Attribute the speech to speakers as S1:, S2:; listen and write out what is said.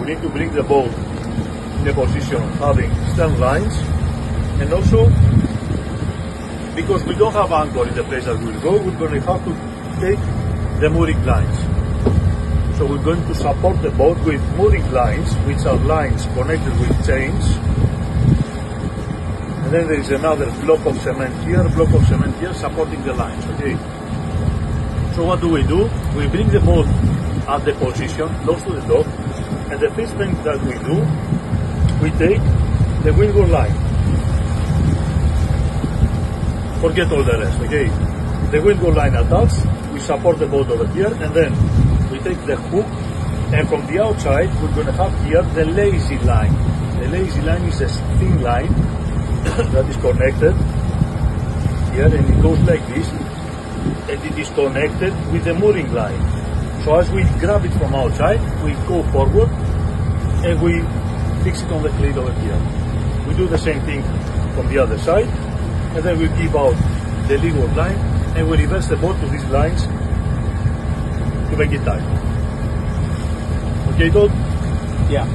S1: we need to bring the boat in a position having stern lines, and also because we don't have anchor in the place that we'll go, we're going to have to take the mooring lines. So we're going to support the boat with mooring lines, which are lines connected with chains. And then there is another block of cement here supporting the lines, okay? So what do? We bring the boat at the position close to the dock, and the first thing that we do, we take the windward line. Forget all the rest, okay? The windward line attached, we support the boat over here, and then we take the hook, and from the outside we're going to have here the lazy line. The lazy line is a thin line that is connected here, and it goes like this, and it is connected with the mooring line. So as we grab it from outside, we go forward and we fix it on the cleat over here. We do the same thing from the other side, and then we give out the leeward line and we reverse the boat to these lines to make it tight. Okay, Todd?
S2: Yeah.